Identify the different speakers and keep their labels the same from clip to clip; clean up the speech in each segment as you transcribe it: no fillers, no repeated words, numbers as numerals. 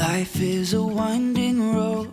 Speaker 1: Life is a winding road.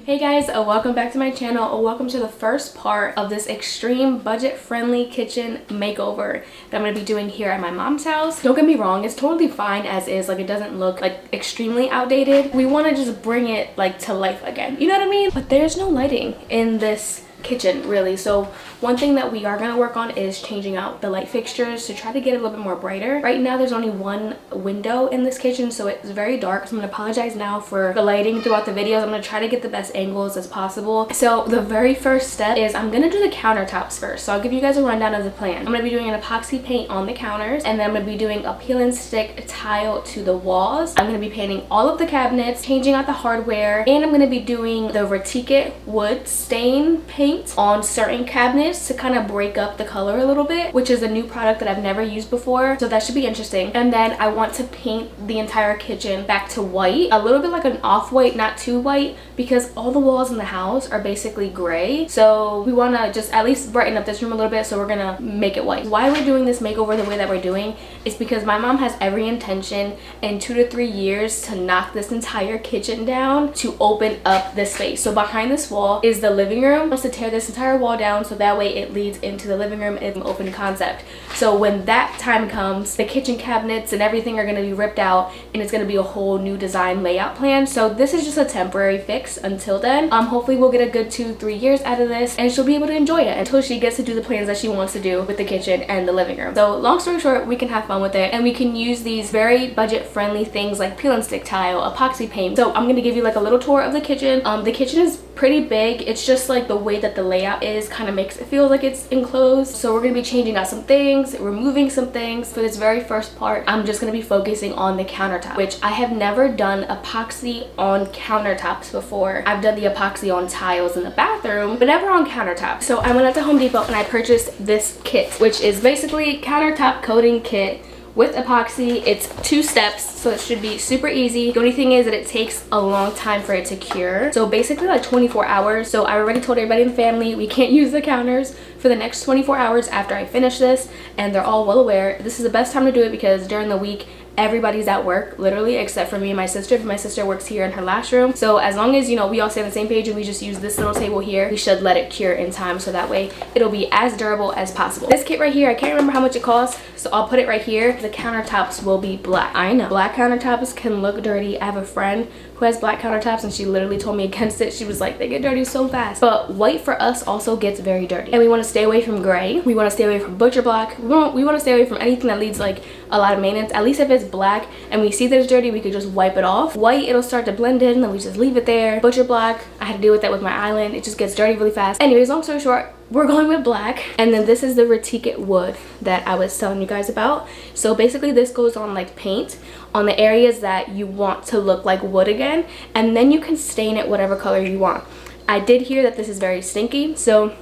Speaker 2: Hey guys, welcome back to my channel. Welcome to the first part of this extreme budget-friendly kitchen makeover that I'm going to be doing here at my mom's house. Don't get me wrong, it's totally fine as is. Like, it doesn't look like extremely outdated. We want to just bring it like to life again. You know what I mean? But there's no lighting in this kitchen really, so one thing that we are going to work on is changing out the light fixtures to try to get it a little bit more brighter. Right now there's only one window in this kitchen, so it's very dark, so I'm going to apologize now for the lighting throughout the videos. I'm going to try to get the best angles as possible. So the very first step is I'm going to do the countertops first, so I'll give you guys a rundown of the plan. I'm going to be doing an epoxy paint on the counters, and then I'm going to be doing a peel and stick tile to the walls. I'm going to be painting all of the cabinets, changing out the hardware, and I'm going to be doing the reticate wood stain paint on certain cabinets to kind of break up the color a little bit, which is a new product that I've never used before, so that should be interesting. And then I want to paint the entire kitchen back to white, a little bit like an off-white, not too white, because all the walls in the house are basically gray, so we want to just at least brighten up this room a little bit, so we're gonna make it white. Why we're doing this makeover the way that we're doing is because my mom has every intention in 2 to 3 years to knock this entire kitchen down to open up this space. So behind this wall is the living room. She wants to tear this entire wall down so that way it leads into the living room. It's an open concept. So when that time comes, the kitchen cabinets and everything are going to be ripped out, and it's going to be a whole new design layout plan. So this is just a temporary fix until then. Hopefully we'll get a good 2-3 years out of this, and she'll be able to enjoy it until she gets to do the plans that she wants to do with the kitchen and the living room. So long story short, we can have fun with it, and we can use these very budget friendly things like peel and stick tile, epoxy paint. So I'm going to give you like a little tour of the kitchen. The kitchen is pretty big. It's just like the way that the layout is kind of makes it feel like it's enclosed. So we're going to be changing out some things, removing some things. For this very first part, I'm just going to be focusing on the countertop, which I have never done epoxy on countertops before. I've done the epoxy on tiles in the bathroom, but never on countertops. So I went out to Home Depot and I purchased this kit, which is basically countertop coating kit with epoxy. It's 2 steps, so it should be super easy. The only thing is that it takes a long time for it to cure, so basically like 24 hours. So I already told everybody in the family we can't use the counters for the next 24 hours after I finish this, and they're all well aware. This is the best time to do it because during the week everybody's at work, literally, except for me and my sister. My sister works here in her last room, so as long as, you know, we all stay on the same page and we just use this little table here, we should let it cure in time, so that way it'll be as durable as possible. This kit right here, I can't remember how much it costs, so I'll put it right here. The countertops will be black. I know black countertops can look dirty. I have a friend who has black countertops and she literally told me against it. She was like, they get dirty so fast. But white for us also gets very dirty, and we want to stay away from gray. We want to stay away from butcher block. We want to stay away from anything that leads like a lot of maintenance. At least if it's black and we see that it's dirty, we could just wipe it off. White, it'll start to blend in and we just leave it there. Butcher block, I had to deal with that with my island. It just gets dirty really fast. Anyways, long story short, we're going with black. And then this is the reticate wood that I was telling you guys about. So basically this goes on like paint on the areas that you want to look like wood again, and then you can stain it whatever color you want. I did hear that this is very stinky, so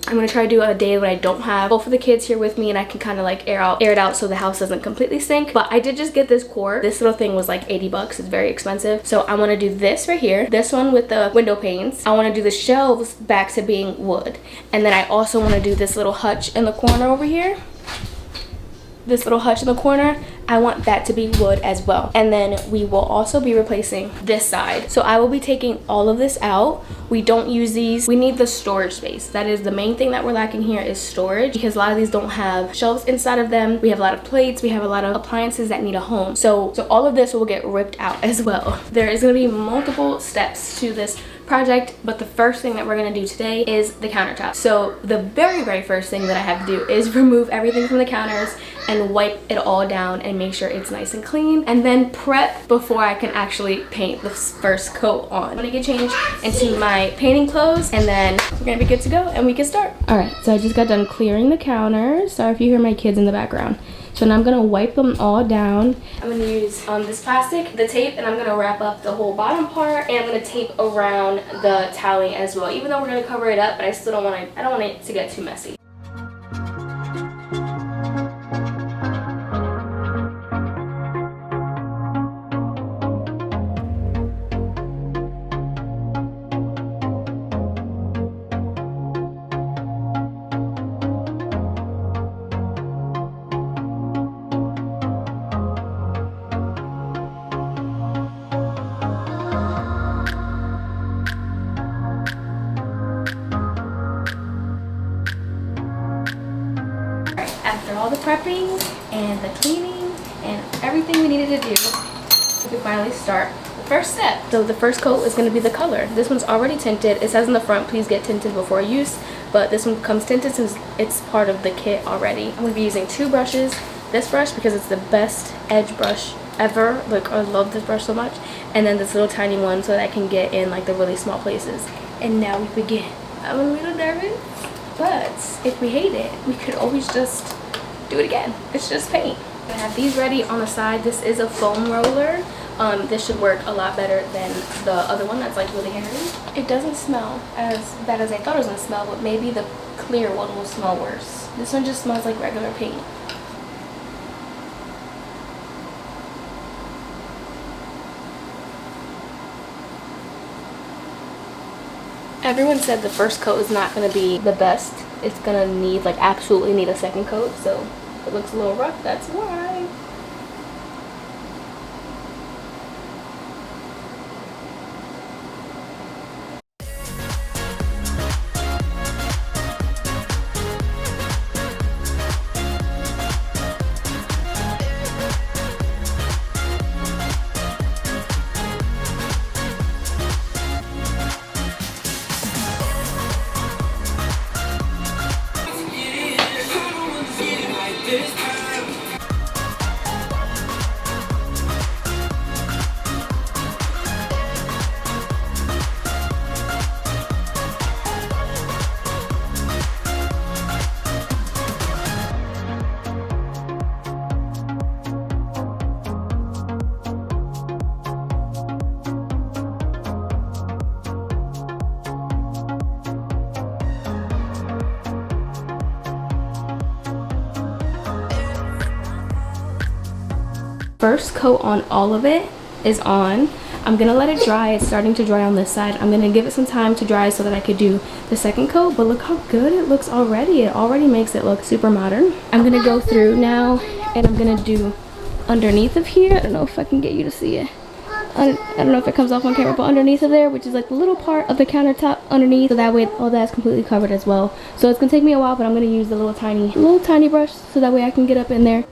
Speaker 2: I'm gonna try to do a day when I don't have both of the kids here with me and I can kind of like air it out so the house doesn't completely stink. But I did just get this cord. This little thing was like 80 bucks. It's very expensive. So I want to do this right here, this one with the window panes. I want to do the shelves back to being wood, and then I also want to do this little hutch in the corner over here. This little hutch in the corner, I want that to be wood as well. And then we will also be replacing this side. So I will be taking all of this out. We don't use these. We need the storage space. That is the main thing that we're lacking here, is storage, because a lot of these don't have shelves inside of them. We have a lot of plates. We have a lot of appliances that need a home. So all of this will get ripped out as well. There is going to be multiple steps to this project, but the first thing that we're going to do today is the countertop. So the very first thing that I have to do is remove everything from the counters and wipe it all down and make sure it's nice and clean, and then prep before I can actually paint the first coat on. I'm gonna get changed into my painting clothes, and then we're gonna be good to go and we can start. All right, so I just got done clearing the counters. Sorry if you hear my kids in the background. So now I'm gonna wipe them all down. I'm gonna use this plastic, the tape, and I'm gonna wrap up the whole bottom part, and I'm gonna tape around the toweling as well. Even though we're gonna cover it up, but I don't want it to get too messy. prepping and the cleaning and everything we needed to do, we can finally start the first step. So the first coat is going to be the color. This one's already tinted. It says in the front, please get tinted before use, but this one comes tinted since it's part of the kit already. I'm going to be using 2 brushes. This brush because it's the best edge brush ever. Like, I love this brush so much. And then this little tiny one so that I can get in like the really small places. And now we begin. I'm a little nervous, but if we hate it, we could always just do it again. It's just paint. I have these ready on the side. This is a foam roller. This should work a lot better than the other one that's like really hairy. It doesn't smell as bad as I thought it was gonna smell, but maybe the clear one will smell worse. This one just smells like regular paint. Everyone said the first coat is not going to be the best. It's going to need, like, absolutely need a second coat. So if it looks a little rough, that's why. First coat on all of it is on. I'm gonna let it dry. It's starting to dry on this side. I'm gonna give it some time to dry so that I could do the second coat, but look how good it looks already. It already makes it look super modern. I'm gonna go through now and I'm gonna do underneath of here. I don't know if I can get you to see it. I don't know if it comes off on camera, but underneath of there, which is like the little part of the countertop underneath, so that way all that's completely covered as well. So it's gonna take me a while, but I'm gonna use the little tiny brush so that way I can get up in there.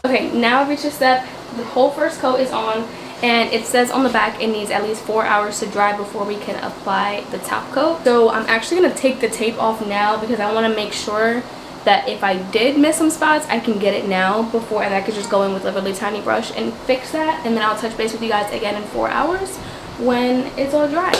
Speaker 2: Okay, now I've reached a step. The whole first coat is on, and it says on the back it needs at least 4 hours to dry before we can apply the top coat. So I'm actually going to take the tape off now because I want to make sure that if I did miss some spots, I can get it now before, and I could just go in with a really tiny brush and fix that. And then I'll touch base with you guys again in 4 hours when it's all dry.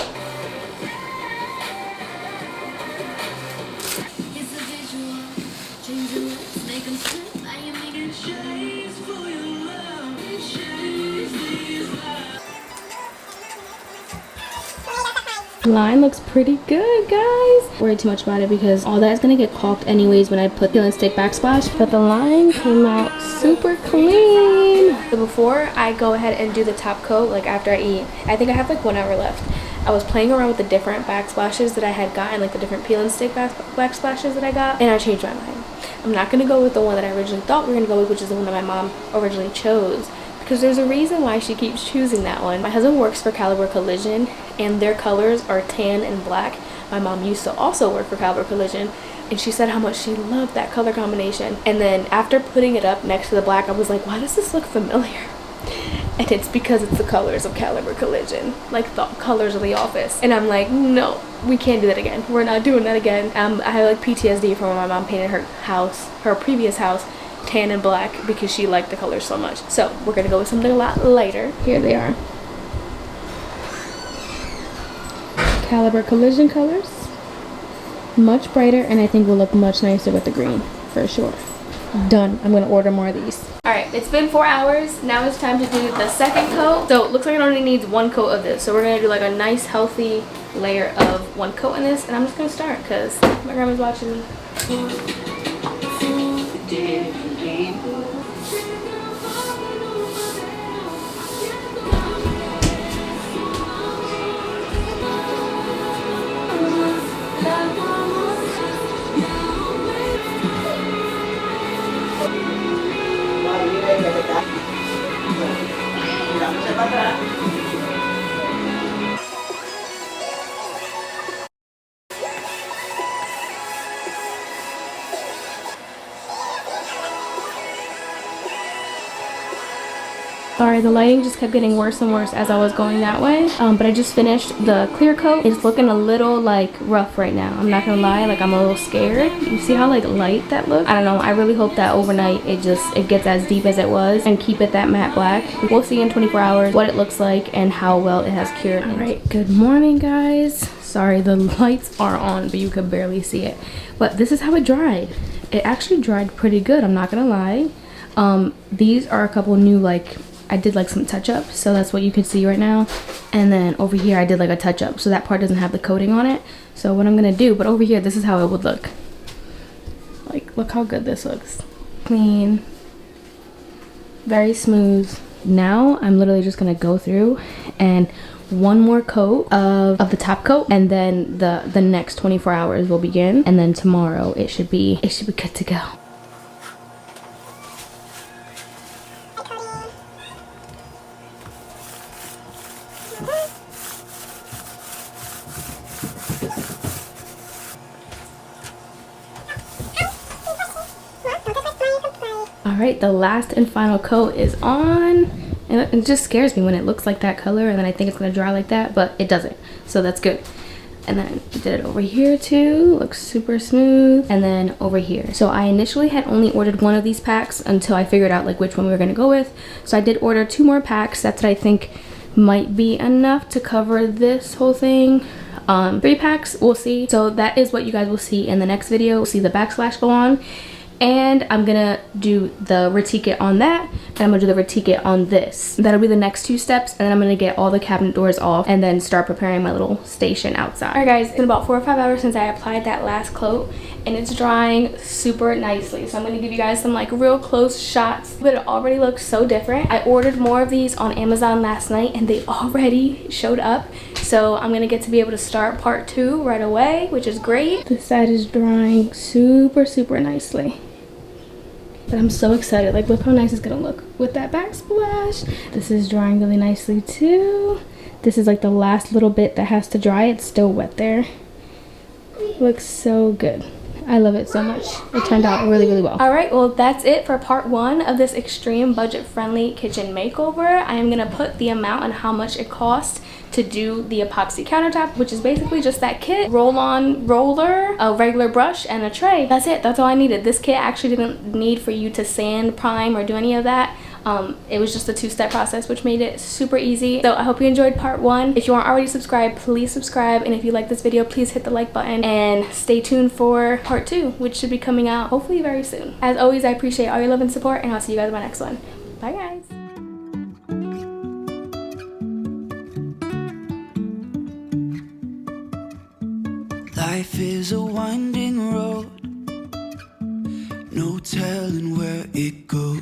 Speaker 2: Line looks pretty good, guys. Worry too much about it because all that is gonna get caulked anyways when I put peel and stick backsplash, but the line came out super clean. So before I go ahead and do the top coat, like after I eat, I think I have like 1 hour left. I was playing around with the different backsplashes that I had gotten, like the different peel and stick backsplashes that I got, and I changed my mind. I'm not gonna go with the one that I originally thought we were gonna go with, which is the one that my mom originally chose, because there's a reason why she keeps choosing that one. My husband works for Caliber Collision, and their colors are tan and black. My mom used to also work for Caliber Collision, and she said how much she loved that color combination. And then after putting it up next to the black, I was like, why does this look familiar? And it's because it's the colors of Caliber Collision, like the colors of The Office. And I'm like, no, we can't do that again. We're not doing that again. I have like PTSD from when my mom painted her house, her previous house, tan and black because she liked the colors so much. So we're gonna go with something a lot lighter. Here they are. Caliber Collision colors. Much brighter, and I think will look much nicer with the green for sure. Done. I'm gonna order more of these. Alright, it's been 4 hours. Now it's time to do the second coat. So it looks like it only needs 1 coat of this. So we're gonna do like a nice healthy layer of 1 coat in this, and I'm just gonna start because my grandma's watching me. Sorry, the lighting just kept getting worse and worse as I was going that way. But I just finished the clear coat. It's looking a little like rough right now. I'm not gonna lie, like I'm a little scared. You see how like light that looks? I don't know, I really hope that overnight it gets as deep as it was and keep it that matte black. We'll see in 24 hours what it looks like and how well it has cured. All right, good morning guys. Sorry, the lights are on, but you could barely see it. But this is how it dried. It actually dried pretty good, I'm not gonna lie. These are a couple new, like, I did like some touch-up, so that's what you can see right now. And then over here I did like a touch-up, so that part doesn't have the coating on it. So what I'm gonna do, but over here this is how it would look. Like, look how good this looks. Clean, very smooth. Now I'm literally just gonna go through and one more coat of the top coat, and then the next 24 hours will begin, and then tomorrow it should be good to go. Alright, the last and final coat is on, and it just scares me when it looks like that color and then I think it's going to dry like that, but it doesn't, so that's good. And then I did it over here too, looks super smooth, and then over here. So I initially had only ordered one of these packs until I figured out like which one we were going to go with. So I did order 2 more packs. That's what I think might be enough to cover this whole thing. 3 packs, we'll see. So that is what you guys will see in the next video. We'll see the backsplash go on, and I'm gonna do the retique on that, and I'm gonna do the retique on this. That'll be the next 2 steps, and then I'm gonna get all the cabinet doors off and then start preparing my little station outside. All right guys, it's been about 4 or 5 hours since I applied that last coat, and it's drying super nicely. So I'm gonna give you guys some like real close shots, but it already looks so different. I ordered more of these on Amazon last night and they already showed up. So I'm gonna get to be able to start part 2 right away, which is great. This side is drying super, super nicely. But I'm so excited. Like, look how nice it's gonna look with that backsplash. This is drying really nicely too. This is like the last little bit that has to dry. It's still wet there. Looks so good. I love it so much. It turned out really, really well. All right, well, that's it for part 1 of this extreme budget-friendly kitchen makeover. I am gonna put the amount and how much it costs to do the epoxy countertop, which is basically just that kit, roll-on roller, a regular brush, and a tray. That's it. That's all I needed. This kit actually didn't need for you to sand, prime, or do any of that. It was just a 2-step process, which made it super easy. So I hope you enjoyed part 1. If you aren't already subscribed, please subscribe, and if you like this video, please hit the like button and stay tuned for part 2, which should be coming out hopefully very soon. As always, I appreciate all your love and support, and I'll see you guys in my next one. Bye guys.
Speaker 1: Life is a winding road, no telling where it goes.